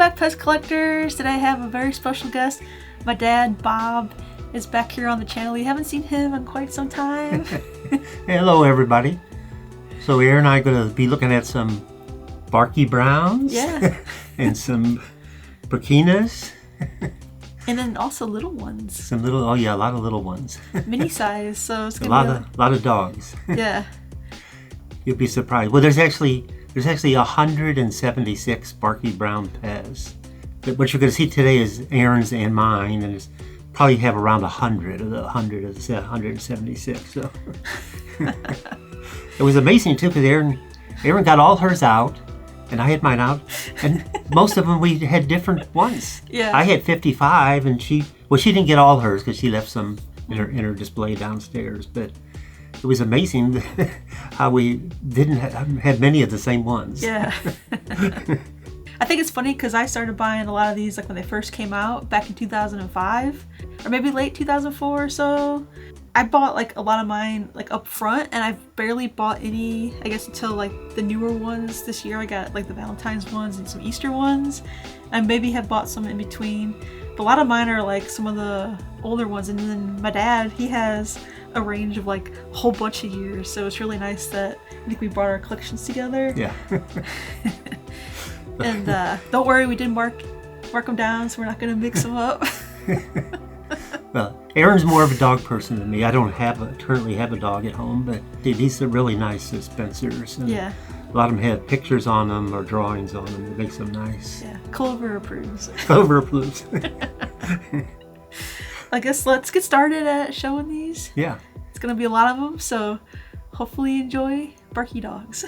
back, PEZ collectors. Today I have a very special guest. My dad, Bob, is back here on the channel. You haven't seen him in quite some time. Hello, everybody. So Erin and I are going to be looking at some Barky Browns, and some Barkinas. And then also little ones. Some little, oh yeah, a lot of little ones. Mini size, so it's a gonna be a lot of dogs. Yeah. You'll be surprised. Well, there's actually 176 Barky Brown PEZ. But what you're going to see today is Erin's and mine, and it's probably have around 100 of the 176. So it was amazing too, because Erin got all hers out, and I had mine out, and most of them we had different ones. Yeah. I had 55, and she didn't get all hers because she left some in her display downstairs. But it was amazing how we didn't have many of the same ones. Yeah. I think it's funny because I started buying a lot of these like when they first came out back in 2005 or maybe late 2004 or so. I bought like a lot of mine like up front, and I've barely bought any, I guess, until like the newer ones this year. I got like the Valentine's ones and some Easter ones. I maybe have bought some in between, but a lot of mine are like some of the older ones. And then my dad, he has a range of like a whole bunch of years, so it's really nice that I think we brought our collections together. Yeah. And don't worry, we did mark them down, so we're not going to mix them up. Well, Erin's more of a dog person than me. I don't currently have a dog at home, but these are really nice dispensers. And yeah. A lot of them have pictures on them or drawings on them. It makes them nice. Yeah. Clover approves. Clover approves. I guess let's get started at showing these. Yeah. It's going to be a lot of them, so hopefully you enjoy Barky dogs.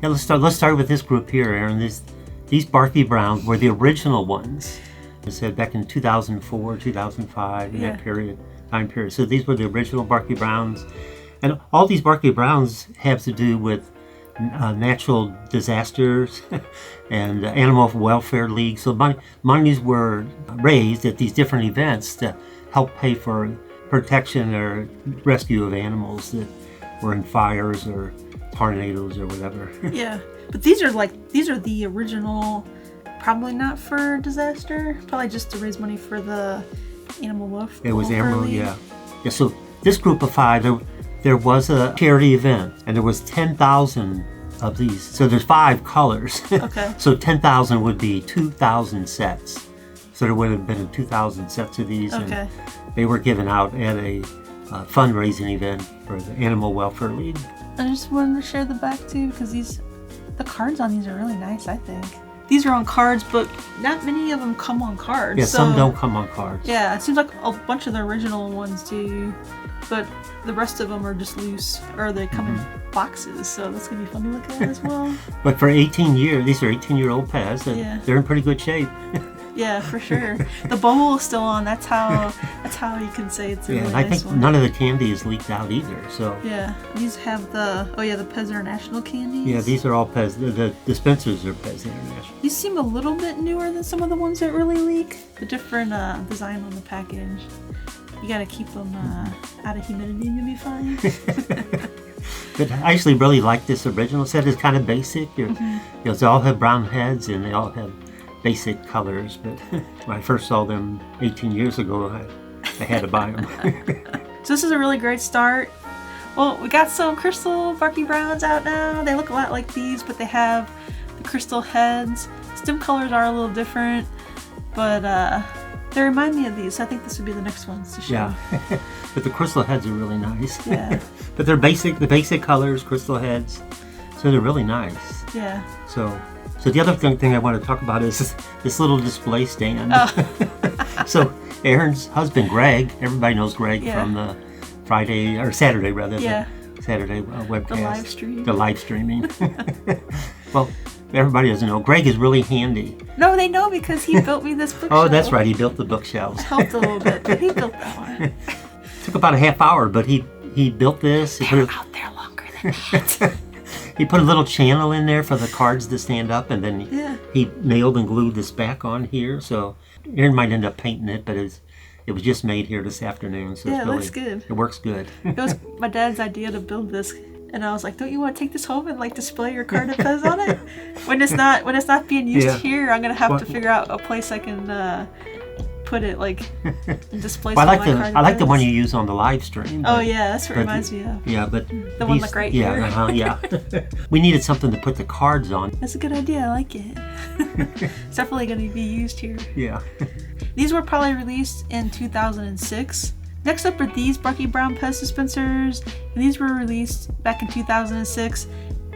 Yeah, let's start with this group here, Erin. These Barky Browns were the original ones. I said back in 2004, 2005, in that time period. So these were the original Barky Browns. And all these Barky Browns have to do with natural disasters and animal welfare leagues. So monies were raised at these different events to help pay for protection or rescue of animals that were in fires or tornadoes or whatever. Yeah, but these are the original, probably not for disaster, probably just to raise money for the animal welfare. It was animal, yeah. So this group of 5, there was a charity event, and there was 10,000 of these. So there's 5 colors. Okay. So 10,000 would be 2,000 sets. So there would have been 2,000 sets of these, okay. And they were given out at a fundraising event for the Animal Welfare League. I just wanted to share the back too, because the cards on these are really nice, I think. These are on cards, but not many of them come on cards. Yeah, some don't come on cards. Yeah, it seems like a bunch of the original ones do, but the rest of them are just loose, or they come in boxes, so that's going to be fun to look at as well. But for 18 years, these are 18-year-old PEZ, and they're in pretty good shape. Yeah, for sure. The bubble is still on. That's how you can say it's a really and I nice think one. none of the candy is leaked out either. So yeah, these have the PEZ International candies. Yeah, these are all PEZ. The dispensers are PEZ International. These seem a little bit newer than some of the ones that really leak. The different design on the package. You gotta keep them out of humidity and you'll be fine. But I actually really like this original set. It's kind of basic. They all have brown heads and they all have basic colors, but when I first saw them 18 years ago, I had to buy them. So this is a really great start. Well, we got some crystal Barky Browns out now. They look a lot like these, but they have the crystal heads. Stem colors are a little different, but they remind me of these. So I think this would be the next ones to show. Yeah, but the crystal heads are really nice. Yeah. But they're the basic colors, crystal heads, so they're really nice. Yeah. So the other thing I want to talk about is this little display stand. Oh. So Erin's husband, Greg, everybody knows Greg from the Saturday webcast. The live streaming. Well, everybody doesn't know. Greg is really handy. No, they know because he built me this bookshelf. Oh, that's right. He built the bookshelves. I helped a little bit, but he built that one. Took about a half hour, but he built this. They're out there longer than that. He put a little channel in there for the cards to stand up, and then he nailed and glued this back on here. So Erin might end up painting it, but It was just made here this afternoon, so Yeah, it's it looks good. It works good. It was my dad's idea to build this, and I was like, "Don't you want to take this home and like display your card of PEZ on it?" When it's not being used here, I'm gonna have to figure out a place I can put it like and display. Well, some of my card I like the PEZ. one you use on the live stream. Oh yeah, that's what it reminds me of. Yeah, but The one like right here. Yeah. We needed something to put the cards on. That's a good idea. I like it. It's definitely going to be used here. Yeah. These were probably released in 2006. Next up are these Barky Brown PEZ dispensers, and these were released back in 2006.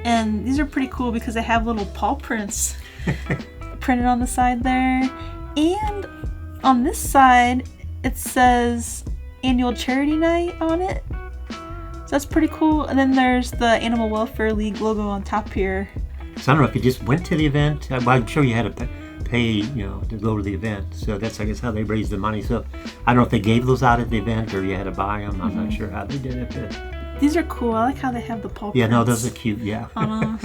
And these are pretty cool because they have little paw prints printed on the side there. And on this side, it says Annual Charity Night on it. So that's pretty cool. And then there's the Animal Welfare League logo on top here. So I don't know if you just went to the event. Well, I'm sure you had to pay, to go to the event. So that's, I guess, how they raised the money. So I don't know if they gave those out at the event or you had to buy them. I'm not sure how they did it. But these are cool. I like how they have the paw prints. yeah, no, those are cute. Yeah.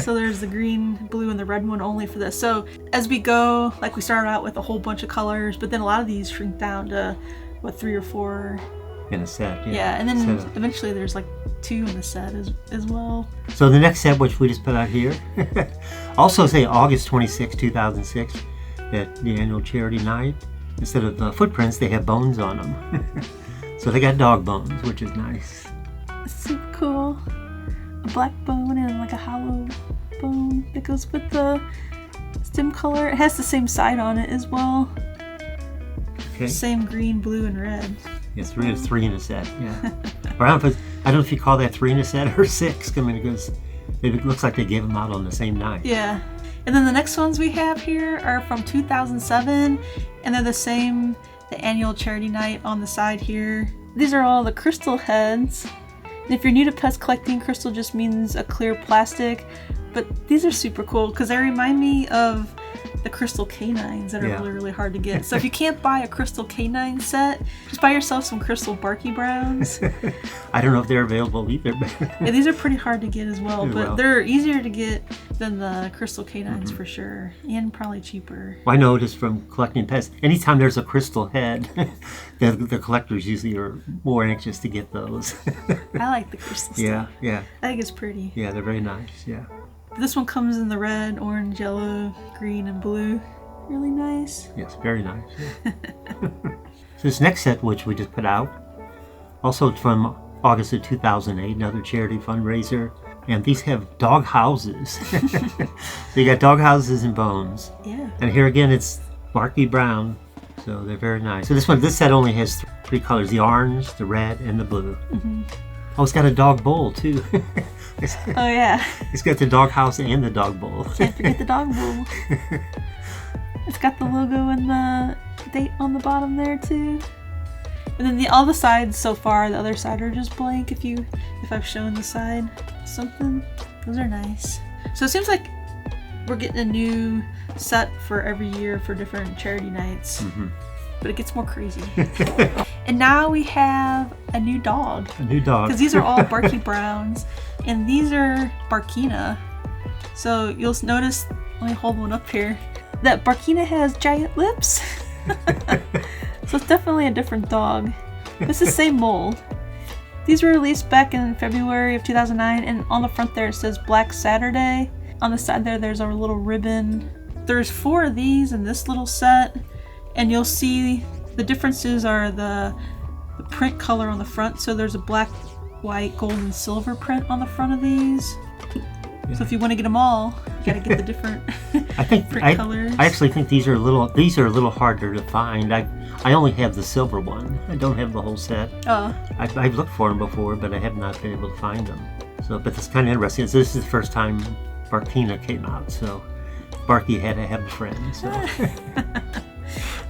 So there's the green, blue, and the red one only for this. So as we go, like we started out with a whole bunch of colors, but then a lot of these shrink down to, 3 or 4 in a set. Yeah, and then eventually there's like 2 in the set as well. So the next set, which we just put out here, also say August 26, 2006, at the annual charity night. Instead of footprints, they have bones on them. So they got dog bones, which is nice. Super cool. A black bone and like a hollow bone that goes with the stem color. It has the same side on it as well. Okay. Same green, blue, and red. Yeah, three in a set. Yeah. Or I don't know if you call that 3 in a set or 6. I mean, because it looks like they gave them out on the same night. Yeah. And then the next ones we have here are from 2007, and they're the same, the annual charity night on the side here. These are all the crystal heads. And if you're new to PEZ collecting, crystal just means a clear plastic. But these are super cool because they remind me of the crystal canines that are really, really hard to get. So if you can't buy a crystal canine set, just buy yourself some crystal Barky Browns. I don't know if they're available either. Yeah, these are pretty hard to get as well, but they're easier to get than the crystal canines for sure, and probably cheaper. Well, I noticed from collecting PEZ, anytime there's a crystal head, the collectors usually are more anxious to get those. I like the crystal stuff. Yeah. I think it's pretty. Yeah, they're very nice, yeah. This one comes in the red, orange, yellow, green, and blue. Really nice. Yes, very nice. Yeah. So this next set, which we just put out, also from August of 2008, another charity fundraiser. And these have dog houses. So you got dog houses and bones. Yeah. And here again, it's Barky Brown. So they're very nice. So this set only has 3 colors, the orange, the red, and the blue. Mm-hmm. Oh, it's got a dog bowl too. Oh yeah. It's got the dog house and the dog bowl. Can't forget the dog bowl. It's got the logo and the date on the bottom there too. And then all the sides so far, the other side are just blank. If I've shown the side something, those are nice. So it seems like we're getting a new set for every year for different charity nights. Mm-hmm. But it gets more crazy. And now we have a new dog. A new dog. Because these are all Barky Browns. And these are Barkina. So you'll notice, let me hold one up here, that Barkina has giant lips. So it's definitely a different dog. It's the same mold. These were released back in February of 2009. And on the front there it says Black Saturday. On the side there's a little ribbon. There's 4 of these in this little set. And you'll see the differences are the print color on the front. So there's a black, white, gold, and silver print on the front of these. Yeah. So if you want to get them all, you gotta get the different print colors. I actually think these are a little harder to find. I only have the silver one. I don't have the whole set. Oh. I've looked for them before, but I have not been able to find them. So, but it's kind of interesting. So this is the first time Barkina came out. So Barky had to have a friend. So.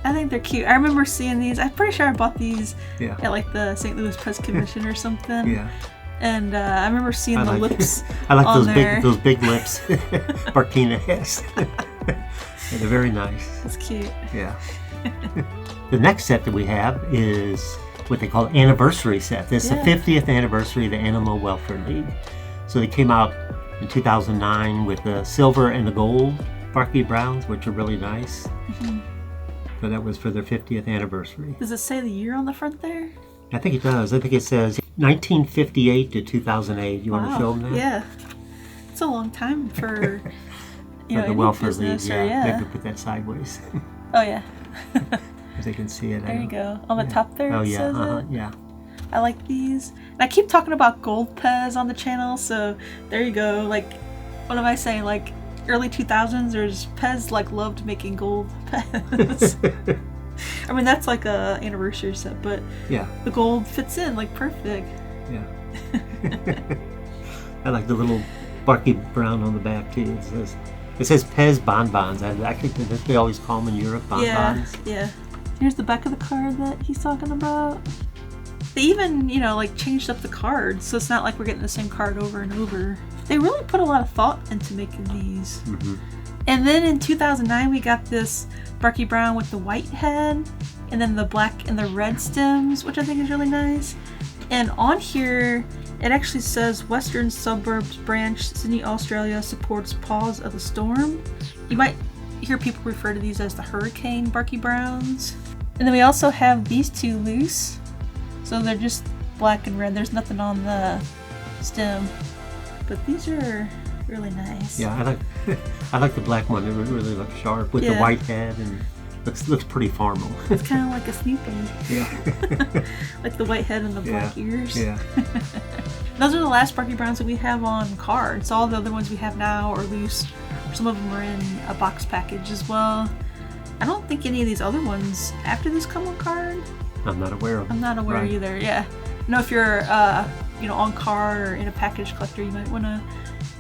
I think they're cute. I remember seeing these. I'm pretty sure I bought these at like the St. Louis PEZ Convention or something. Yeah. And I remember seeing the lips. I like on those big lips Barkina has. Yeah, they're very nice. That's cute. Yeah. The next set that we have is what they call anniversary set. This is the 50th anniversary of the Animal Welfare League. So they came out in 2009 with the silver and the gold Barky Browns, which are really nice. Mm-hmm. So that was for their 50th anniversary. Does it say the year on the front there? I think it does. I think it says 1958 to 2008. You want to film that? Yeah. It's a long time for, you know, the any welfare business league, or, yeah. Maybe put that sideways. Oh, yeah. As they can see it. There you go. On the top there, Oh, it yeah. says it. Yeah. I like these. And I keep talking about gold PEZ on the channel, so there you go. Like, what am I saying? Like, early 2000s, there's PEZ, like, loved making gold PEZ. I mean, that's like a anniversary set, but yeah, the gold fits in, like, perfect. Yeah. I like the little Barky Brown on the back, too. It says PEZ bonbons. I think that they always call them in Europe, bonbons. Yeah. Here's the back of the card that he's talking about. They even, you know, like, changed up the cards, so it's not like we're getting the same card over and over. They really put a lot of thought into making these. Mm-hmm. And then in 2009, we got this Barky Brown with the white head, and then the black and the red stems, which I think is really nice. And on here, it actually says Western Suburbs Branch, Sydney, Australia supports Paws of the Storm. You might hear people refer to these as the Hurricane Barky Browns. And then we also have these two loose. So they're just black and red. There's nothing on the stem. But these are really nice. Yeah, I like the black one. It really looks sharp with the white head and looks pretty formal. It's kind of like a Snoopy. Yeah. Like the white head and the black ears. Yeah. Those are the last Barky Browns that we have on cards. All the other ones we have now are loose. Some of them are in a box package as well. I don't think any of these other ones after this come on card. I'm not aware of them. I'm not aware either. Yeah. I know if you're you know, on card or in a package collector, you might want to,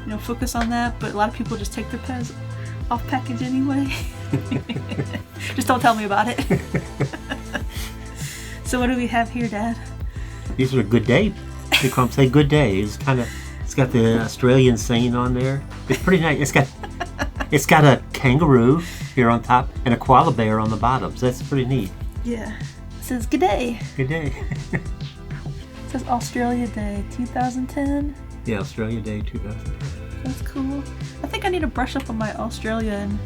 you know, focus on that. But a lot of people just take their PEZ off package anyway. Just don't tell me about it. So what do we have here, Dad? These are Good Day. They call them, say Good Day. It's got the Australian saying on there. It's pretty nice. It's got a kangaroo here on top and a koala bear on the bottom. So that's pretty neat. Yeah. It says Good Day. Good Day. It says Australia Day 2010. Yeah, Australia Day 2010. That's cool. I think I need to brush up on my Australian,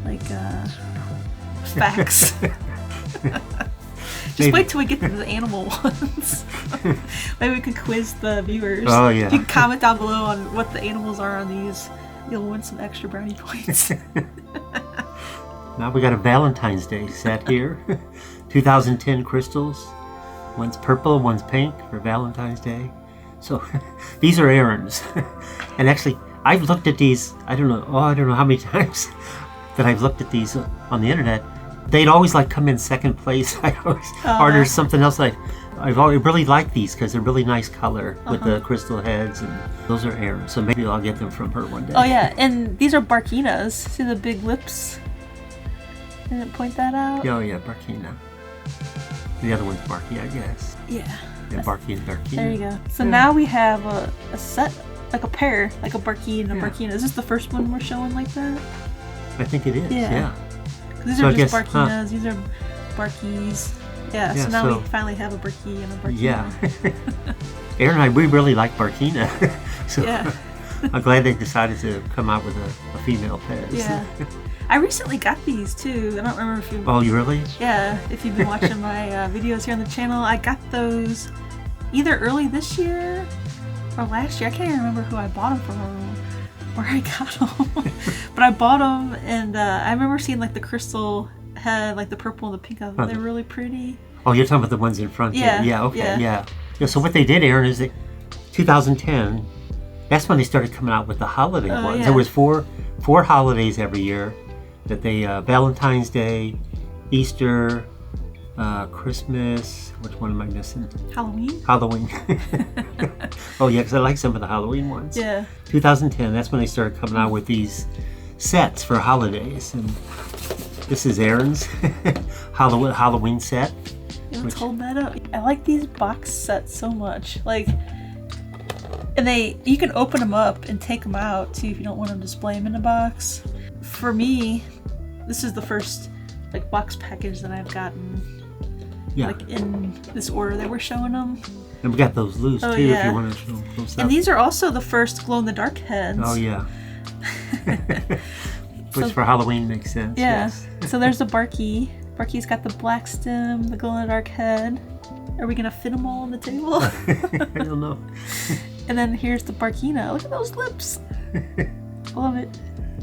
like, facts. Just wait till we get to the animal ones. Maybe we can quiz the viewers. Oh, yeah. If you can comment down below on what the animals are on these, you'll win some extra brownie points. Now we got a Valentine's Day set here. 2010 crystals. One's purple, one's pink for Valentine's Day. So these are Erin's. And actually, I've looked at these, I don't know how many times that I've looked at these on the internet. They'd always like come in second place. Or there's something else I've always really liked these because they're really nice color with the crystal heads, and those are Erin. So maybe I'll get them from her one day. Oh yeah, and these are Barkinas. See the big lips? Didn't it point that out? Oh yeah, Barkina. The other one's Barky, I guess. Yeah. Yeah, Barky and Barkina. There you go. So now we have a set, like a pair, like a Barky and a Barkina. Is this the first one we're showing like that? I think it is, yeah. These are just Barkinas, these are Barkies. Yeah, so now we finally have a Barky and a Barkina. Yeah. Erin and I, we really like Barkina. So yeah. I'm glad they decided to come out with a female PEZ. Yeah. I recently got these too. I don't remember if you... Oh, you really? Yeah, if you've been watching my videos here on the channel. I got those either early this year or last year. I can't even remember who I bought them from or where I got them. But I bought them, and I remember seeing like the crystal head, like the purple and the pink. They're really pretty. Oh, you're talking about the ones in front here. Yeah, okay, yeah. So what they did, Erin, is that 2010, that's when they started coming out with the holiday ones. Yeah. There was four holidays every year that they, Valentine's Day, Easter, Christmas, which one am I missing? Halloween. Oh yeah, because I like some of the Halloween ones. Yeah. 2010, that's when they started coming out with these sets for holidays. And this is Erin's Halloween set. Yeah, let's hold that up. I like these box sets so much. Like, and you can open them up and take them out too if you don't want to display them in a box. For me, this is the first like box package that I've gotten. Yeah. Like in this order that we're showing them. And we got those loose too if you want to show those up. And these are also the first glow-in-the-dark heads. Oh yeah. Which for Halloween makes sense. Yeah. Yes. So there's the Barky Barky's got the black stem, the glow-in-the-dark head. Are we gonna fit them all on the table? I don't know. And then here's the Barkina. Look at those lips. I love it.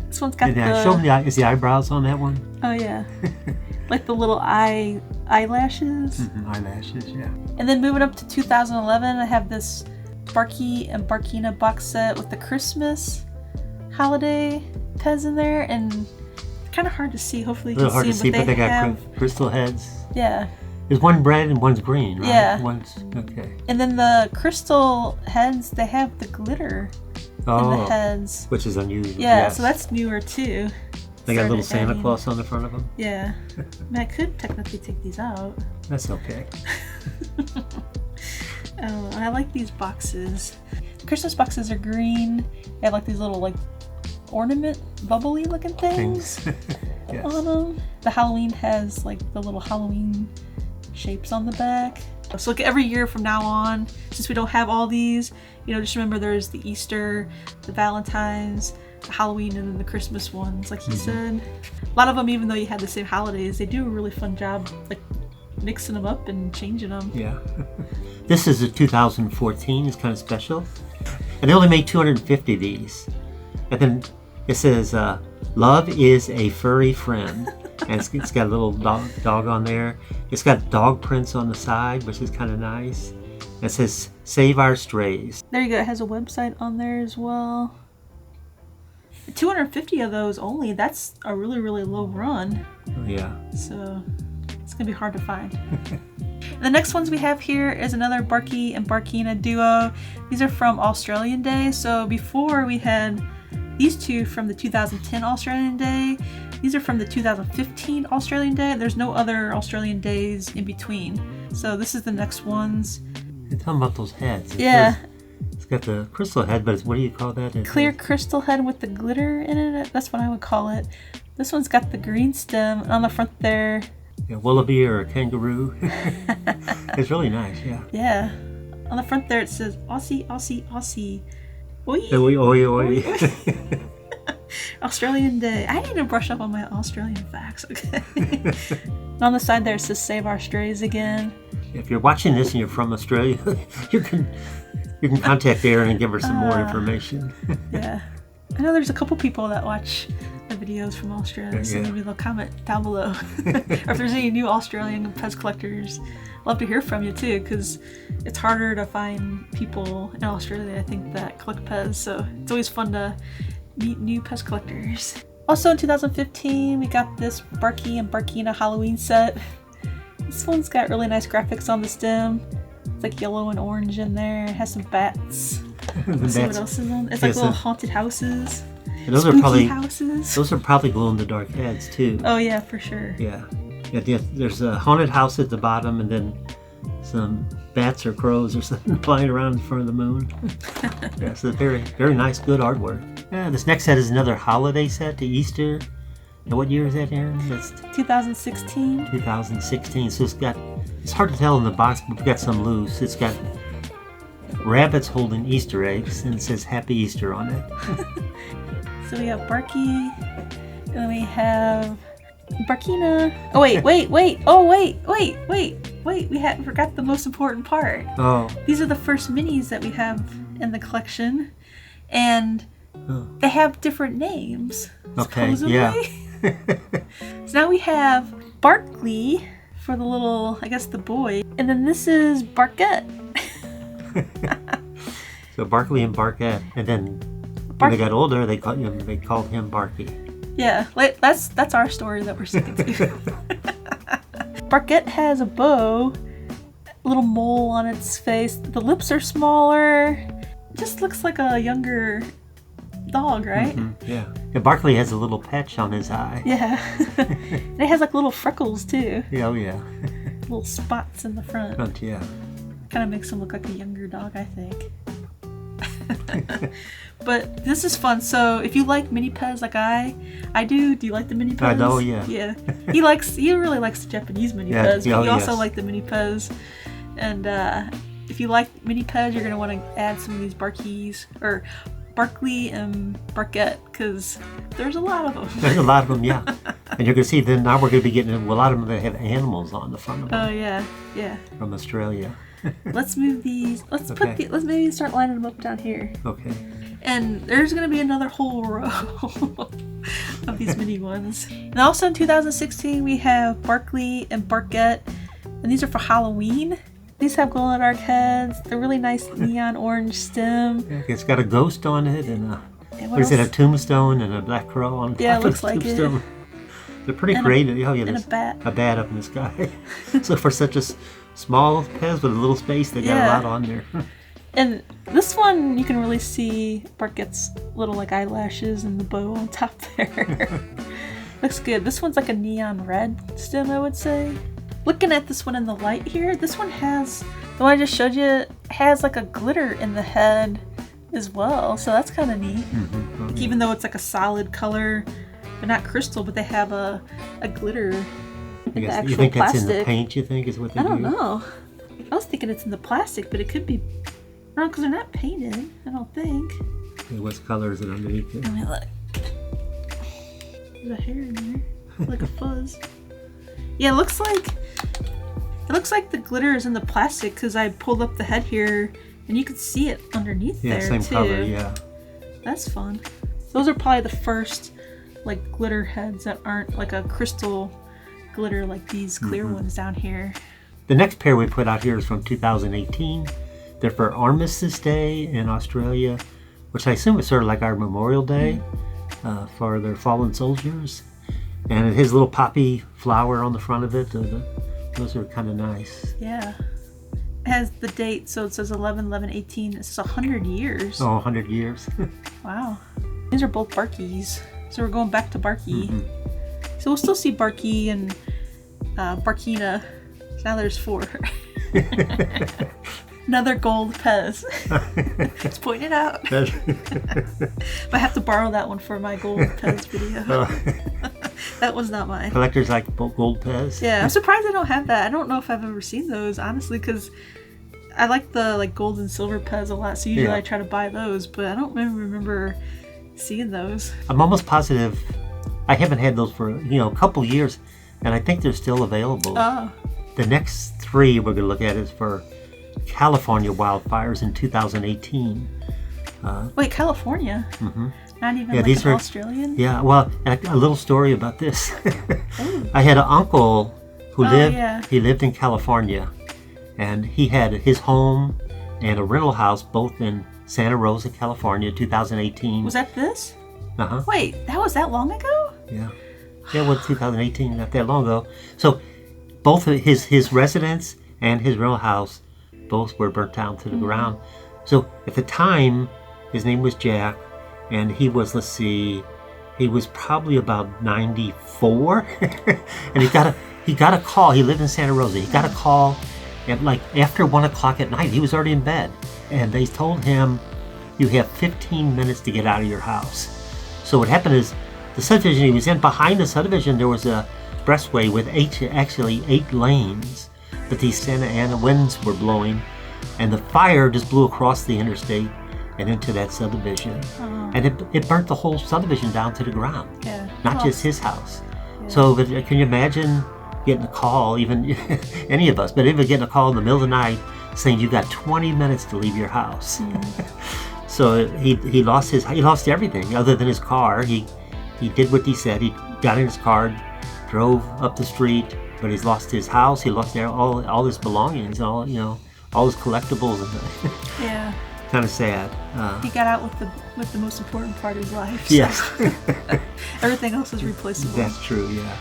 This one's got Show me is the eyebrows on that one? Oh yeah. Like the little eyelashes. Eyelashes, yeah. And then moving up to 2011, I have this Barky and Barkina box set with the Christmas holiday PEZ in there, and kind of hard to see. Hopefully you can hard to see, but they have got crystal heads. Yeah. There's one red and one's green, right? Yeah. One's okay. And then the crystal heads, they have the glitter in the heads, which is unusual. Yeah, yes. so that's newer too. They got a little Santa Claus on the front of them. Yeah. I mean, I could technically take these out. That's okay. Oh, I like these boxes. The Christmas boxes are green. They have like these little like ornament bubbly looking things yes. on them. The Halloween has like the little Halloween shapes on the back. So like every year from now on, since we don't have all these, just remember there's the Easter, the Valentine's, the Halloween, and then the Christmas ones, like he said. A lot of them, even though you have the same holidays, they do a really fun job like mixing them up and changing them. Yeah. This is a 2014. It's kind of special. And they only made 250 of these. And then it says, love is a furry friend. And it's got a little dog on there. It's got dog prints on the side, which is kind of nice. It says, save our strays. There you go. It has a website on there as well. 250 of those only. That's a really, really low run. Oh, yeah. So it's going to be hard to find. The next ones we have here is another Barky and Barkina duo. These are from Australian Day. So before we had these two from the 2010 Australian Day. These are from the 2015 Australian Day. There's no other Australian days in between. So this is the next ones. You're talking about those heads. Yeah. It's got the crystal head, but what do you call that? Clear crystal head with the glitter in it. That's what I would call it. This one's got the green stem. And on the front there, a wallaby or a kangaroo. It's really nice, yeah. Yeah. On the front there it says Aussie, Aussie, Aussie. Oi. Oi, oi, oi. Australian Day. I need to brush up on my Australian facts, okay? And on the side there it says save our strays again. If you're watching this and you're from Australia, you can contact Erin and give her some more information. Yeah. I know there's a couple people that watch the videos from Australia, so maybe they'll comment down below. Or if there's any new Australian PEZ collectors, I'd love to hear from you too, because it's harder to find people in Australia, I think, that collect PEZ, so it's always fun to meet new PEZ collectors. Also in 2015, we got this Barky and Barkina Halloween set. This one's got really nice graphics on the stem. It's like yellow and orange in there. It has some bats. Let's see what else is on. It's like little haunted houses. Those spooky houses. Those are probably glow-in-the-dark heads too. Oh yeah, for sure. Yeah. There's a haunted house at the bottom, and then some bats or crows or something flying around in front of the moon. Yeah, so very, very nice, good artwork. Yeah, this next set is another holiday set to Easter. And what year is that, Erin? That's 2016. 2016. So it's hard to tell in the box, but we've got some loose. It's got rabbits holding Easter eggs, and it says Happy Easter on it. So we have Barky, and then we have Barkina. Oh wait. Oh wait. We forgot the most important part. Oh. These are the first minis that we have in the collection, and they have different names. Supposedly. Yeah. So now we have Barkley for the little, I guess, the boy, and then this is Barkete. So Barkley and Barkete, and then when they got older, they called him Barky. Yeah, that's our story that we're sticking to. Barkete has a bow, a little mole on its face. The lips are smaller. It just looks like a younger dog, right? Mm-hmm. Yeah. And Barkley has a little patch on his eye. Yeah. And it has like little freckles too. Yeah, oh yeah. Little spots in the front. Oh, yeah. Kind of makes him look like a younger dog, I think. But this is fun. So if you like mini PEZ like I do you like the mini PEZ? I know, yeah. Yeah. He really likes the Japanese mini PEZ, but he also liked the mini PEZ. And if you like mini PEZ, you're gonna want to add some of these Barkies or Barkley and Barkete, because there's a lot of them. There's a lot of them, yeah. And you're going to see that now we're going to be getting a lot of them that have animals on the front of them. Oh yeah, yeah. From Australia. Let's move these. Let's let's maybe start lining them up down here. Okay. And there's going to be another whole row of these mini ones. And also in 2016 we have Barkley and Barkete, and these are for Halloween. These have glow-in-the-dark heads. They're really nice neon orange stem. Yeah, it's got a ghost on it and what is it, a tombstone and a black crow on top Yeah, it of looks the like tombstone. it. They're pretty creative. Oh, yeah, And there's a bat. a bat up in the sky. So for such a small PEZ with a little space, they got a lot on there. And this one, you can really see Barkete's little like eyelashes and the bow on top there. Looks good. This one's like a neon red stem, I would say. Looking at this one in the light here, this one has, the one I just showed you, has like a glitter in the head as well. So that's kind of neat. Mm-hmm. Like, even though it's like a solid color, but not crystal, but they have a glitter in the actual you think plastic. that's in the paint, you think, is what they do? I don't know. I was thinking it's in the plastic, but it could be, no, because they're not painted, I don't think. Okay, what color is it underneath there? Let me look. There's a hair in there, like a fuzz. Yeah, it looks like the glitter is in the plastic, because I pulled up the head here and you could see it underneath there Yeah, same too. color, yeah. That's fun. Those are probably the first like glitter heads that aren't like a crystal glitter like these clear ones down here. The next pair we put out here is from 2018. They're for Armistice Day in Australia, which I assume is sort of like our Memorial Day for their fallen soldiers. And it has a little poppy flower on the front of it. Those are kind of nice. Yeah. It has the date, so it says 11/11/18. It's 100 years. Oh, 100 years. Wow. These are both Barkies. So we're going back to Barky. So we'll still see Barky and Barkina. Now there's 4. Another gold PEZ. Just pointing it out. I have to borrow that one for my gold PEZ video. That was not mine. Collectors like gold PEZ. Yeah, I'm surprised I don't have that. I don't know if I've ever seen those, honestly, because I like the like gold and silver PEZ a lot. So usually I try to buy those, but I don't remember seeing those. I'm almost positive I haven't had those for a couple years, and I think they're still available. Oh. The next 3 we're going to look at is for California wildfires in 2018. Wait, California? Not even like these an are Australian? Yeah, well, a little story about this. I had an uncle who he lived in California, and he had his home and a rental house both in Santa Rosa, California, 2018. Was that this? Uh-huh. Wait, that was that long ago? Yeah. Yeah, well, 2018, not that long ago. So both of his residence and his rental house both were burnt down to the ground. So at the time, his name was Jack, and he was, he was probably about 94, and he got a call. He lived in Santa Rosa. He got a call at like after 1 o'clock at night. He was already in bed, and they told him, "You have 15 minutes to get out of your house." So what happened is, the subdivision he was in, behind the subdivision, there was a expressway with 8 lanes, but these Santa Ana winds were blowing, and the fire just blew across the interstate and into that subdivision. And it burnt the whole subdivision down to the ground, not just his house. So but can you imagine getting a call, even any of us, but even getting a call in the middle of the night saying you got 20 minutes to leave your house? So he lost everything other than his car. He did what he said. He got in his car, drove up the street, but he's lost his house. He lost all his belongings, all his collectibles. Yeah. Kind of sad. He got out with the most important part of his life. So. Yes. Everything else is replaceable. That's true. Yeah.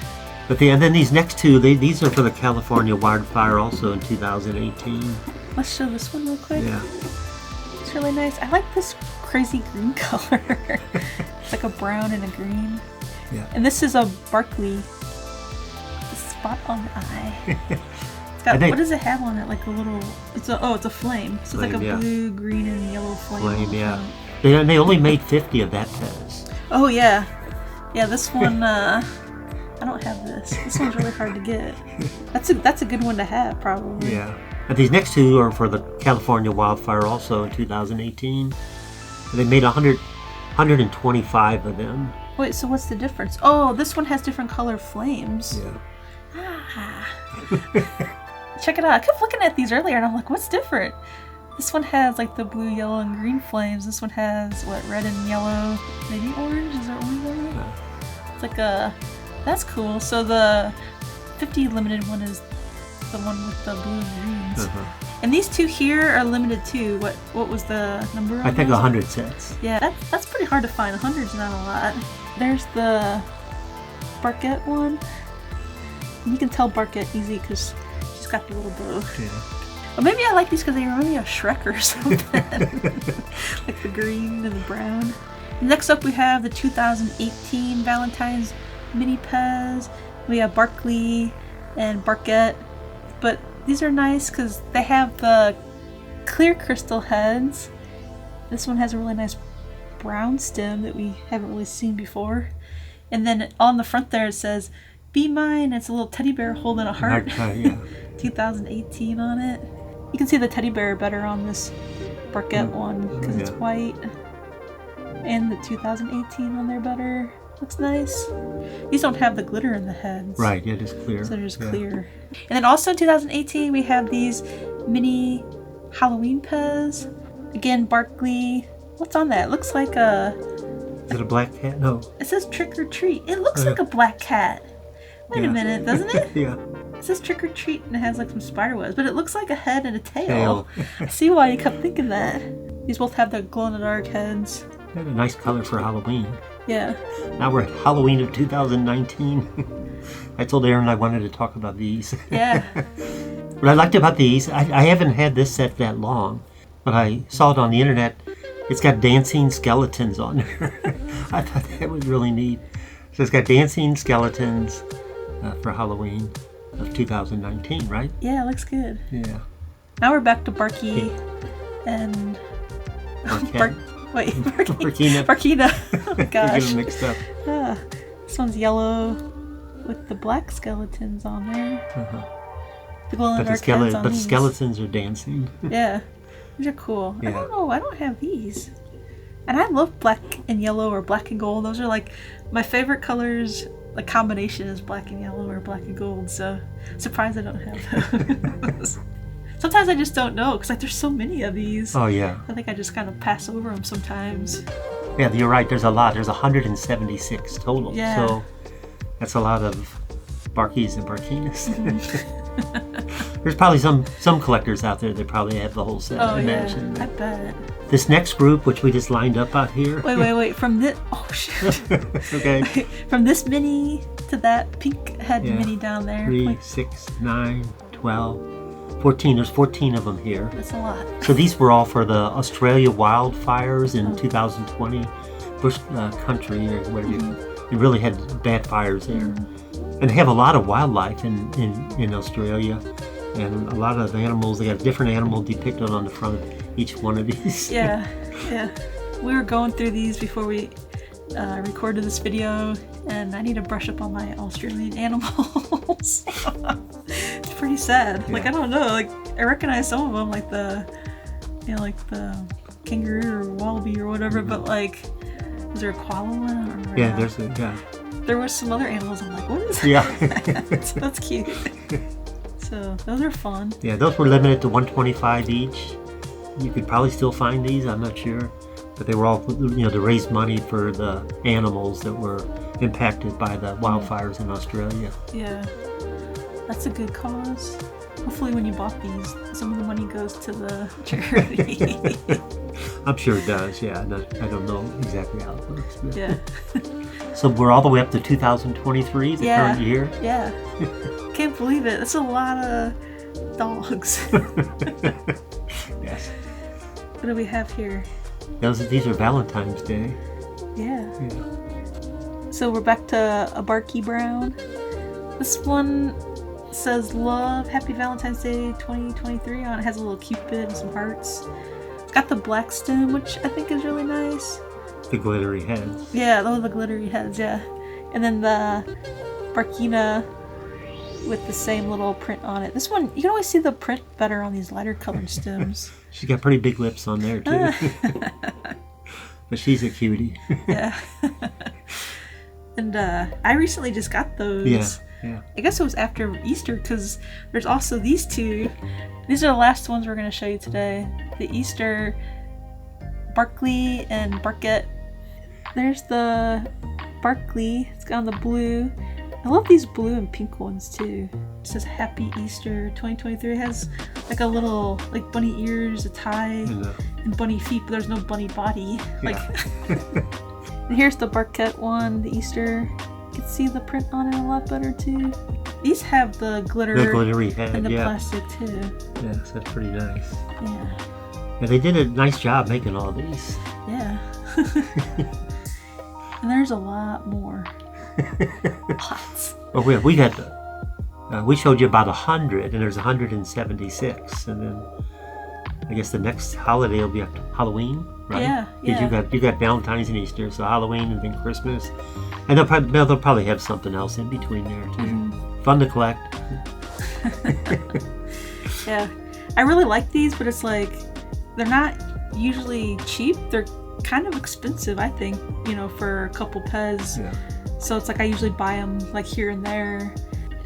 But and then these next 2, these are for the California wildfire, also in 2018. Let's show this one real quick. Yeah. It's really nice. I like this crazy green color. It's like a brown and a green. Yeah. And this is a Barkley. The spot on the eye. It's got, what does it have on it? Like a little. It's a flame. So it's like a blue, green, and yellow flame. Yeah. They only made 50 of that PEZ. Oh yeah. Yeah. This one. I don't have this. This one's really hard to get. That's a good one to have, probably. Yeah. And these next 2 are for the California wildfire, also in 2018. They made 125 of them. Wait, so what's the difference? Oh, this one has different color flames. Yeah. Ah. Check it out. I kept looking at these earlier and I'm like, what's different? This one has like the blue, yellow, and green flames. This one has what, red and yellow, maybe orange? Is there orange on it? Yeah. It's like a, that's cool. So the 50 limited one is the one with the blue and greens. And these two here are limited too. What was the number? I think 100 sets. Yeah, that's pretty hard to find. 100's not a lot. There's the Barkete one. And you can tell Barkete easy because she's got the little bow. Yeah. Or maybe I like these because they remind me of Shrek or something. Like the green and the brown. Next up we have the 2018 Valentine's Mini PEZ. We have Barkley and Barkete. But these are nice because they have the clear crystal heads. This one has a really nice brown stem that we haven't really seen before. And then on the front there it says, "Be mine." It's a little teddy bear holding a heart. Yeah. 2018 on it. You can see the teddy bear better on this Barkete one because it's white. And the 2018 on there better. Looks nice. These don't have the glitter in the heads. Right, yeah, just clear. So they're just clear. And then also in 2018 we have these mini Halloween PEZ. Again, Barkley. What's on that? It looks like a... Is it a black cat? No. It says trick or treat. It looks like a black cat. Wait a minute, doesn't it? Yeah. It says trick or treat and it has like some spider webs, but it looks like a head and a tail. I see why you kept thinking that. These both have the glow-in-the-dark heads. They have a nice color for Halloween. Yeah. Now we're at Halloween of 2019. I told Erin I wanted to talk about these. Yeah. What I liked about these, I haven't had this set that long, but I saw it on the internet. It's got dancing skeletons on there. I thought that was really neat. So it's got dancing skeletons for Halloween of 2019, right? Yeah, it looks good. Yeah. Now we're back to Barky and... Barkina. Barkina. Oh my gosh. We're getting mixed up. This one's yellow with the black skeletons on there. The glow-in-the-dark heads on But the these. skeletons are dancing. Yeah. These are cool. Yeah. I don't know. I don't have these. And I love black and yellow or black and gold. Those are like my favorite colors. The combination is black and yellow or black and gold. So surprised I don't have those. Sometimes I just don't know because like there's so many of these. Oh yeah. I think I just kind of pass over them sometimes. Yeah, you're right. There's a lot. There's 176 total. Yeah. So that's a lot of Barkies and Barkinas. There's probably some collectors out there that probably have the whole set. Oh I imagine. yeah, I bet. This next group, which we just lined up out here. Wait. From this, oh shoot. Okay. From this mini to that pink head mini down there. 3, 6, 9, 12, 14. There's 14 of them here. That's a lot. So these were all for the Australia wildfires in 2020. Bush country or whatever. It really had bad fires there. And they have a lot of wildlife in Australia. And a lot of animals. They have different animals depicted on the front of each one of these. Yeah. We were going through these before we recorded this video, and I need to brush up on my Australian animals. It's pretty sad. Like I don't know. Like I recognize some of them, like the kangaroo or wallaby or whatever. But like, is there a koala one? Or, There was some other animals. I'm like, what is that? Yeah. So that's cute. So those are fun. Yeah, those were limited to 125 each. You could probably still find these, I'm not sure. But they were all, to raise money for the animals that were impacted by the wildfires in Australia. Yeah, that's a good cause. Hopefully when you bought these, some of the money goes to the charity. I'm sure it does, yeah. I don't know exactly how it works. But. Yeah. So we're all the way up to 2023, the current year? Yeah. Can't believe it. That's a lot of dogs. Yes. What do we have here? These are Valentine's Day. Yeah. So we're back to a Barky Brown. This one says love, happy Valentine's Day 2023 on it. Has a little cupid and some hearts. It's got the black stem, which I think is really nice. The glittery heads. Yeah, those are the glittery heads, yeah. And then the Barkina with the same little print on it. This one, you can always see the print better on these lighter colored stems. She's got pretty big lips on there, too. But she's a cutie. Yeah. And I recently just got those. Yeah. I guess it was after Easter, because there's also these two. These are the last ones we're going to show you today. The Easter Barkley and Barkete. There's the Barkley. It's got on the blue. I love these blue and pink ones too. It says Happy Easter 2023. It has like a little like bunny ears, a tie, and bunny feet, but there's no bunny body. Like. And here's the Barkete one, the Easter. You can see the print on it a lot better too. These have the glittery head, and the plastic too. Yes, that's pretty nice. Yeah. Yeah, they did a nice job making all these. Yeah. And there's a lot more. Lots. Well, we got we showed you about 100, and there's 176, and then I guess the next holiday will be Halloween, right? Yeah. Because you got Valentine's and Easter, so Halloween and then Christmas, and they'll probably have something else in between there too. Mm-hmm. Fun to collect. Yeah, I really like these, but it's like they're not usually cheap. They're kind of expensive, I think. For a couple PEZ. Yeah. So it's like I usually buy them like here and there.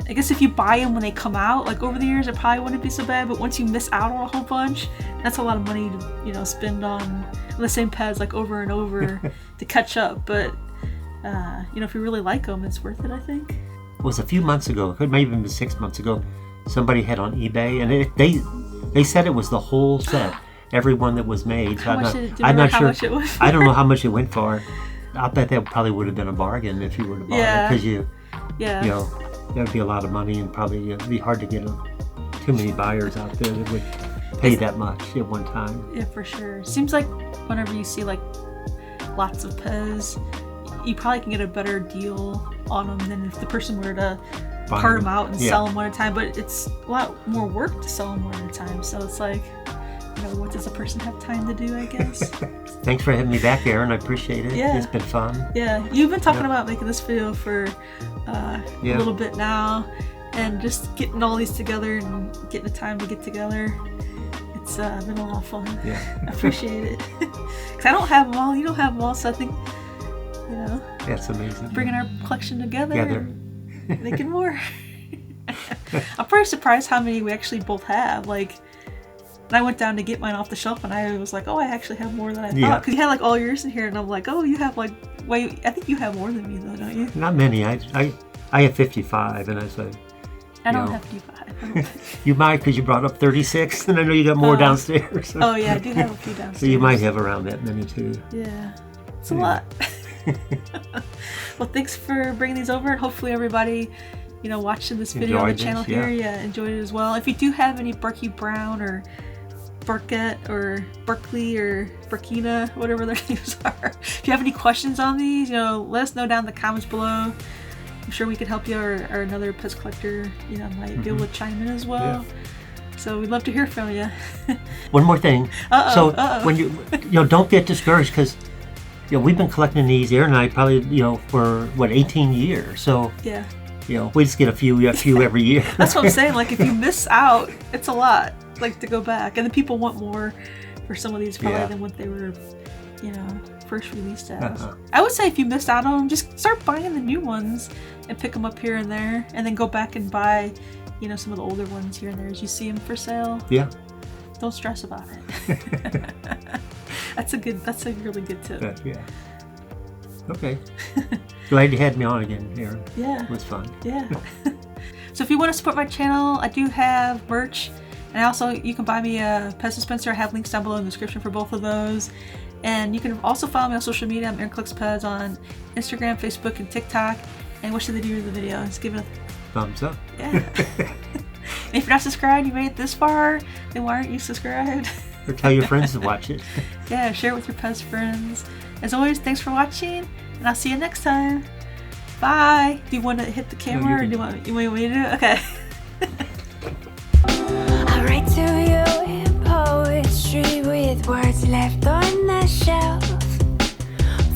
I guess if you buy them when they come out, like over the years, it probably wouldn't be so bad. But once you miss out on a whole bunch, that's a lot of money to spend on the same PEZ like over and over to catch up. But if you really like them, it's worth it, I think. It was a few months ago. It may have been 6 months ago. Somebody had on eBay, and they said it was the whole set, every one that was made. So I'm not sure. Much it was? I don't know how much it went for. I bet that probably would have been a bargain if you were to buy it, because that would be a lot of money, and probably it'd be hard to get too many buyers out there that would pay that much at one time. Yeah, for sure. Seems like whenever you see like lots of PEZ, you probably can get a better deal on them than if the person were to part them out and sell them one at a time. But it's a lot more work to sell them one at a time. So it's like, what does a person have time to do, I guess? Thanks for having me back, Erin. I appreciate it. Yeah. It's been fun. Yeah, you've been talking about making this video for a little bit now, and just getting all these together and getting the time to get together. It's been a lot of fun. Yeah. I appreciate it. Because I don't have them all, you don't have them all, so I think, That's amazing. Bringing our collection together. And making more. I'm pretty surprised how many we actually both have. Like, I went down to get mine off the shelf, and I was like, oh, I actually have more than I thought. Because you had like all yours in here, and I'm like, oh, you have like, wait, I think you have more than me though, don't you? Not many. I have 55, and I said, I don't have 55. You might, because you brought up 36, and I know you got more downstairs. So. Oh yeah, I do have a few downstairs. So you might have around that many too. Yeah, it's a lot. Well, thanks for bringing these over, and hopefully everybody, watching this video on the channel here, enjoyed it as well. If you do have any Barky Brown or Barkete or Barkley or Barkina, whatever their names are, if you have any questions on these, let us know down in the comments below. I'm sure we could help you, or another PEZ collector, might be able to chime in as well. Yeah. So we'd love to hear from you. One more thing. When you don't get discouraged, because we've been collecting these, Erin and I, probably for 18 years. So we just get a few every year. That's what I'm saying. Like, if you miss out, it's a lot. Like, to go back, and then people want more for some of these probably than what they were, first released as. I would say if you missed out on them, just start buying the new ones and pick them up here and there, and then go back and buy, some of the older ones here and there as you see them for sale. Yeah. Don't stress about it. That's a really good tip. Yeah. Okay. Glad you had me on again, Erin. Yeah. It was fun. Yeah. So if you want to support my channel, I do have merch. And also, you can buy me a PEZ dispenser. I have links down below in the description for both of those. And you can also follow me on social media. I'm Erin Collects PEZ on Instagram, Facebook, and TikTok. And what should they do with the video? Just give it a thumbs up. Yeah. And if you're not subscribed, you made it this far, then why aren't you subscribed? Or tell your friends to watch it. Yeah, share it with your PEZ friends. As always, thanks for watching, and I'll see you next time. Bye. Do you want to hit the camera, or do you want me to do it? Okay. I write to you in poetry with words left on the shelf,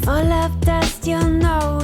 full of dust, you'll know